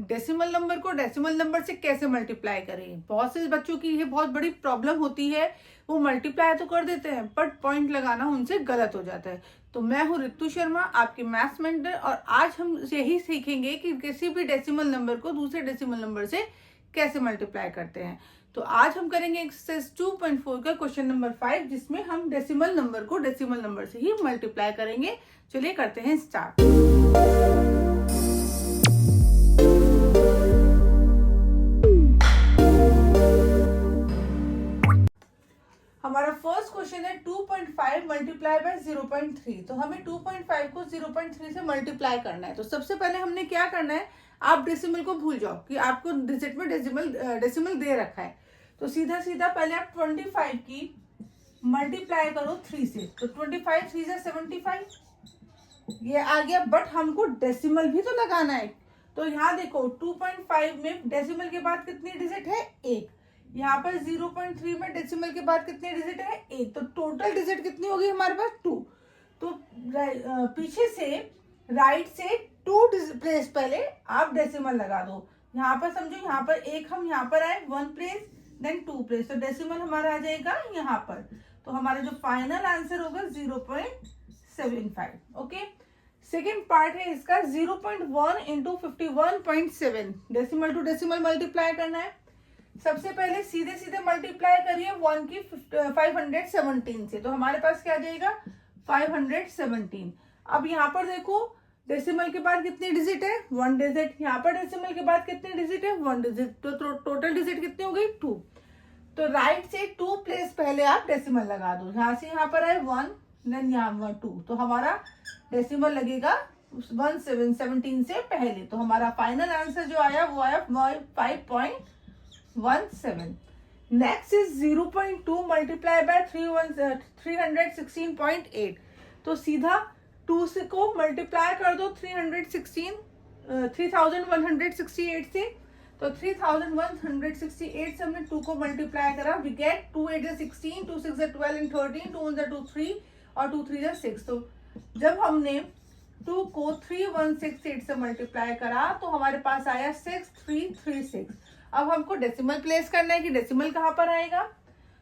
Decimal number को decimal number से कैसे मल्टीप्लाई करें। बहुत से बच्चों की ये बहुत बड़ी प्रॉब्लम होती है, वो मल्टीप्लाई तो कर देते हैं बट पॉइंट लगाना उनसे गलत हो जाता है। तो मैं हूँ रितु शर्मा, आपकी मैथ्स मेंटर, और आज हम यही सीखेंगे कि किसी भी डेसिमल नंबर को दूसरे डेसिमल नंबर से कैसे मल्टीप्लाई करते हैं। तो आज हम करेंगे एक्सरसाइज 2.4 का क्वेश्चन नंबर 5, जिसमें हम डेसिमल नंबर को डेसिमल नंबर से ही मल्टीप्लाई करेंगे। चलिए करते हैं स्टार्ट। हमारा फर्स्ट क्वेश्चन है 2.5 मल्टीप्लाई बाय 0.3। तो हमें 2.5 को 0.3 से मल्टीप्लाई करना है। तो सबसे पहले हमने क्या करना है, आप डेसिमल को भूल जाओ कि आपको डिजिट में डेसिमल दे रखा है। तो सीधा सीधा पहले आप 25 की मल्टीप्लाई करो 3 से। तो 25 3 से 75 ये आ गया, बट हमको डेसिमल भी तो लगाना है। तो यहाँ देखो 2.5 में डेसिमल के बाद कितनी डिजिट है, 1। यहाँ पर 0.3 में डेसिमल के बाद कितने डिजिट है, 1। तो टोटल डिजिट कितनी होगी हमारे पास, 2। तो पीछे से राइट से 2 प्लेस पहले आप डेसिमल लगा दो। यहाँ पर समझो, यहाँ पर 1 हम यहाँ पर आए 1 प्लेस, देन 2 प्लेस, तो डेसिमल हमारा आ जाएगा यहाँ पर। तो हमारा जो फाइनल आंसर होगा 0.75। ओके। सेकेंड पार्ट है इसका 0.1 into 51.7। Decimal to decimal multiply करना है। सबसे पहले सीधे सीधे मल्टीप्लाई करिए 1 की 517 से। तो हमारे पास क्या आ जाएगा, 517। अब यहाँ पर देखो डेसिमल के बाद कितनी डिजिट है, 1 डिजिट। यहाँ पर डेसिमल के बाद कितनी डिजिट है, 1 डिजिट। तो टोटल डिजिट कितनी हो गई, 2। तो राइट से 2 प्लेस पहले आप डेसिमल लगा दो। यहाँ से यहाँ पर है 1, देन यहाँ 2। तो हमारा डेसिमल लगेगा 17 से पहले। तो हमारा फाइनल आंसर जो आया वो आया 5.17। Next is 0.2 multiply by 316.8। तो सीधा 2 से को मल्टीप्लाई कर दो 3168 से। तो 3168 से हमने 2 को मल्टीप्लाई करा, वी गेट 2 8 16, 2 6 12 एंड 13, 2 1 2 3 और 2 3 6। तो जब हमने 2 को 3168 से मल्टीप्लाई करा तो हमारे पास आया 6336। अब हमको डेसिमल प्लेस करना है कि डेसिमल कहाँ पर आएगा।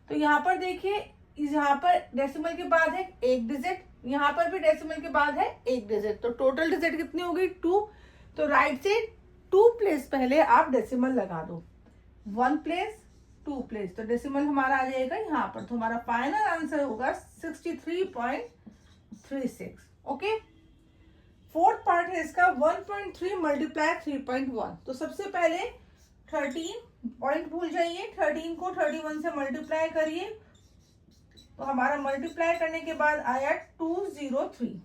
तो यहाँ पर देखिए, यहाँ पर डेसिमल के बाद है 1 डिजिट, यहाँ पर भी डेसिमल के बाद है 1 डिजिट। तो टोटल डिजिट कितनी हो गई, 2। तो राइट से 2 प्लेस पहले आप डेसिमल लगा दो, 1 प्लेस 2 प्लेस। तो डेसिमल हमारा आ जाएगा यहाँ पर। तो हमारा फाइनल आंसर होगा 63.36। ओके। फोर्थ पार्ट है इसका 1.3 मल्टीप्लाई 3.1। तो सबसे पहले 13 पॉइंट भूल जाइए, 13 को 31 से मल्टीप्लाई करिए। तो हमारा मल्टीप्लाई करने के बाद आया 203।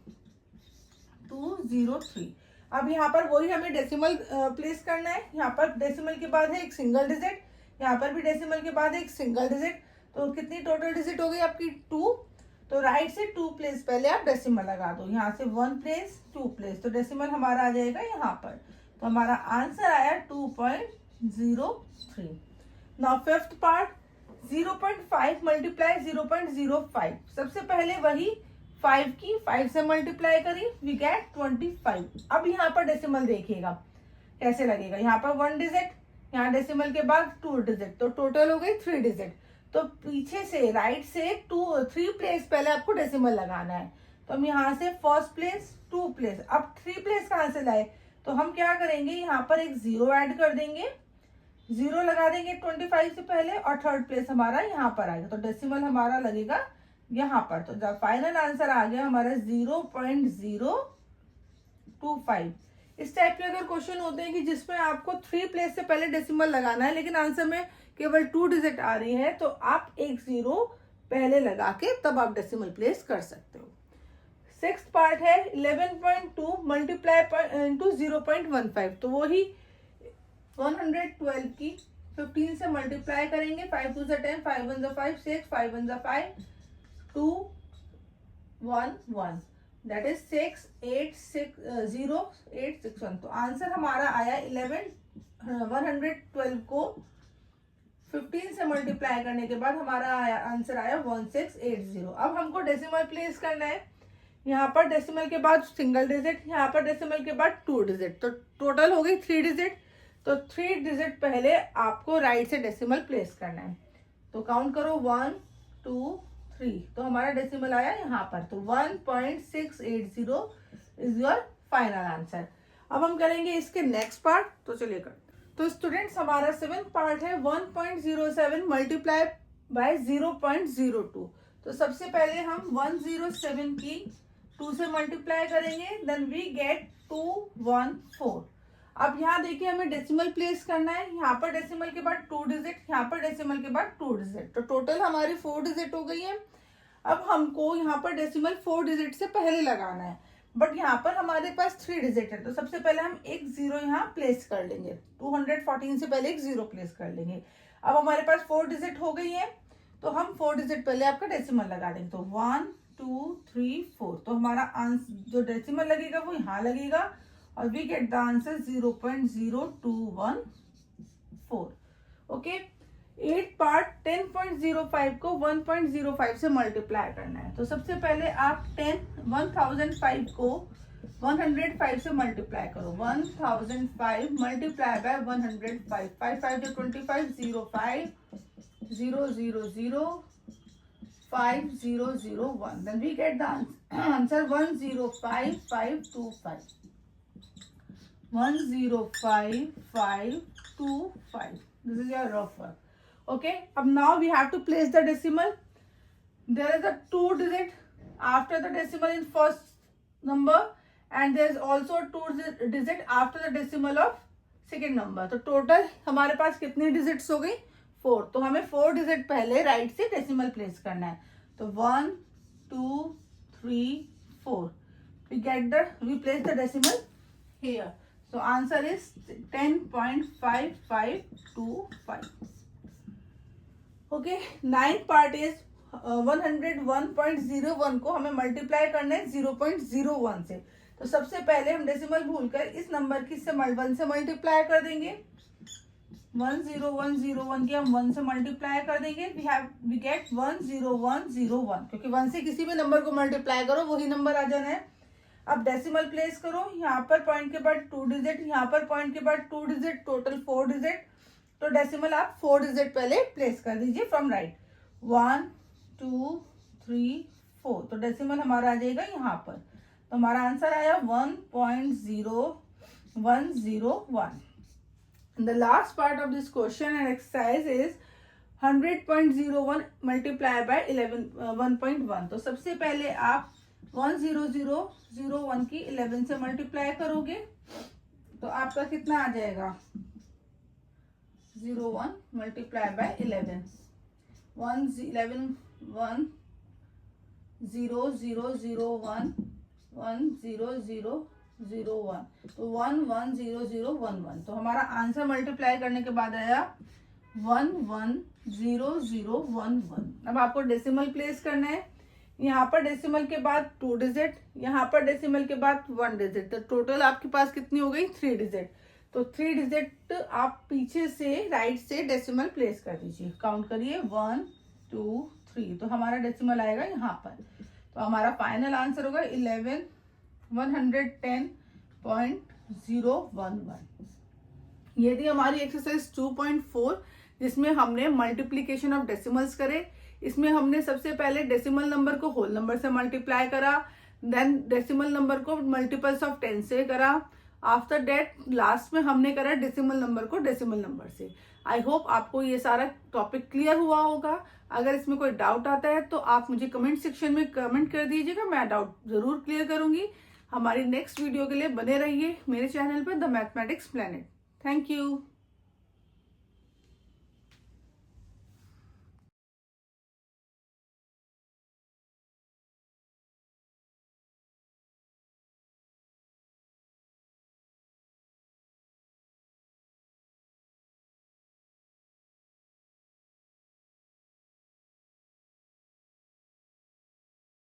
अब यहाँ पर वही हमें डेसिमल प्लेस करना है। यहाँ पर डेसिमल के बाद है एक सिंगल डिजिट, यहाँ पर भी डेसिमल के बाद है एक सिंगल डिजिट। तो कितनी टोटल डिजिट हो गई आपकी, 2। तो राइट से 2 प्लेस पहले आप डेसिमल लगा दो, यहाँ से 1 प्लेस 2 प्लेस। तो डेसिमल हमारा आ जाएगा यहाँ पर। तो हमारा आंसर आया 2.03। Now fifth part 0.5 multiply 0.05। सबसे पहले वही 5 की 5 से मल्टीप्लाई करी, वी गेट 25। अब यहाँ पर डेसिमल देखिएगा कैसे लगेगा। यहाँ पर 1 डिजिट, यहाँ डेसिमल के बाद 2 डिजिट, तो टोटल हो गई 3 डिजिट। तो पीछे से राइट से 3 प्लेस पहले आपको डेसिमल लगाना है। तो हम यहाँ से फर्स्ट प्लेस 2 प्लेस, अब 3 प्लेस कहाँ से लाए। तो हम क्या करेंगे, यहाँ पर एक 0 ऐड कर देंगे, 0 लगा देंगे 25 से पहले, और थर्ड प्लेस हमारा यहाँ पर आएगा। तो डेसिमल हमारा लगेगा यहाँ पर। तो जब फाइनल आंसर आ गया हमारा 0.025। इस टाइप के अगर क्वेश्चन होते हैं कि जिसमें आपको 3 प्लेस से पहले डेसिमल लगाना है लेकिन आंसर में केवल 2 डिजिट आ रही है, तो आप एक 0 पहले लगा के तब आप डेसिमल प्लेस कर सकते हो। सिक्स्थ पार्ट है 11.2 मल्टीप्लाई इंटू 0.15। तो वही 112 की 15 से मल्टीप्लाई करेंगे, 5 2 10, 5 1 5 6, 5 1 5 2 1 1, दैट इज 6 8 6 0 8 6 1। तो आंसर हमारा आया 112 को 15 से मल्टीप्लाई करने के बाद हमारा आंसर आया 1680। अब हमको डेसिमल प्लेस करना है। यहाँ पर डेसिमल के बाद सिंगल डिजिट, यहाँ पर डेसिमल के बाद 2 डिजिट, तो टोटल हो गई 3 डिजिट। तो 3 डिजिट पहले आपको राइट से डेसिमल प्लेस करना है। तो काउंट करो 1 2 3, तो हमारा डेसिमल आया यहाँ पर, तो 1.680 इज योर फाइनल आंसर। अब हम करेंगे इसके नेक्स्ट पार्ट, तो चलिए करते। तो स्टूडेंट्स हमारा 7th पार्ट है 1.07 मल्टीप्लाई बाय 0.02। तो सबसे पहले हम 107 की 2 से मल्टीप्लाई करेंगे, देन वी गेट 214। अब यहाँ देखिए हमें डेसिमल प्लेस करना है, यहाँ पर डेसिमल के बाद 2 डिजिट, यहाँ पर डेसिमल के बाद 2 डिजिट, तो टोटल हमारी 4 डिजिट हो गई है। अब हमको यहाँ पर डेसिमल 4 डिजिट से पहले लगाना है, बट यहाँ पर हमारे पास 3 डिजिट है, तो सबसे पहले हम एक 0 यहाँ प्लेस कर लेंगे। 214 से पहले एक 0 प्लेस कर लेंगे। अब हमारे पास 4 डिजिट हो गई है, तो हम 4 डिजिट पहले आपका डेसिमल लगा देंगे। तो 1 2 3 4, तो हमारा आंसर जो डेसिमल लगेगा वो यहाँ लगेगा, और we get the answer 0.0214। Okay, 8 part 10.05 को 1.05 से मल्टीप्लाई करना है। तो सबसे पहले आप 1005 को 105 से मल्टीप्लाई करो। 1005 multiply by 105, 5 5 25, 05 0 0 0 5 0 0 1, then we get the answer 105525, 105525। This is your rough work. Okay, अब now we have to place the decimal. There is a 2 digit after the decimal in first number, and there is also 2 digit after the decimal of second number. तो total हमारे पास कितनी digits हो गई? 4। तो हमें 4 digit पहले right से decimal place करना है। तो 1 2 3 4, we place the decimal here. So answer is 10.5525. Okay, 9th part is 101.01 को हमें मल्टीप्लाई करना है 0.01 से। तो सबसे पहले हम डेसिमल भूलकर इस नंबर की 1 से मल्टीप्लाई कर देंगे। 10101 की हम 1 से मल्टीप्लाई कर देंगे, वी गेट 10101, क्योंकि 1 से किसी भी नंबर को मल्टीप्लाई करो वही नंबर आ जाना है। अब डेसिमल प्लेस करो, यहाँ पर पॉइंट के बाद 2 डिजिट, यहाँ पर पॉइंट के बाद 2 डिजिट, टोटल 4 डिजिट। तो डेसिमल आप 4 डिजिट पहले प्लेस कर दीजिए फ्रॉम राइट। 1 2 3 4, तो डेसिमल हमारा आ जाएगा यहाँ पर। तो हमारा आंसर आया 1.0101। The last part of this question and exercise is 100.01 multiply by 1.1। तो सबसे पहले आप 10001 की 11 से मल्टीप्लाई करोगे, तो आपका कितना आ जाएगा? 01 मल्टीप्लाई बाय 11, 1 11 1 0 0 0 1 1 0 0 0 1, तो 1 1 0 0 1 1। तो हमारा आंसर मल्टीप्लाई करने के बाद आया 1 1 0 0 1 1। अब आपको डेसिमल प्लेस करना है, यहाँ पर डेसिमल के बाद 2 डिजिट, यहाँ पर डेसिमल के बाद 1 डिजिट, तो टोटल आपके पास कितनी हो गई? 3 डिजिट। तो 3 डिजिट आप पीछे से राइट से डेसिमल प्लेस कर दीजिए। काउंट करिए 1 2 3, तो हमारा डेसिमल आएगा यहाँ पर। तो हमारा फाइनल आंसर होगा 110.011। ये थी हमारी एक्सरसाइज 2.4, जिसमें हमने मल्टीप्लीकेशन ऑफ डेसिमल्स करे। इसमें हमने सबसे पहले डेसिमल नंबर को होल नंबर से मल्टीप्लाई करा, देन डेसिमल नंबर को मल्टीपल्स ऑफ 10 से करा, आफ्टर डेट लास्ट में हमने करा डेसिमल नंबर को डेसिमल नंबर से। आई होप आपको ये सारा टॉपिक क्लियर हुआ होगा। अगर इसमें कोई डाउट आता है तो आप मुझे कमेंट सेक्शन में कमेंट कर दीजिएगा, मैं डाउट जरूर क्लियर करूंगी। हमारी नेक्स्ट वीडियो के लिए बने रहिए मेरे चैनल पर the mathematics planet. Thank you.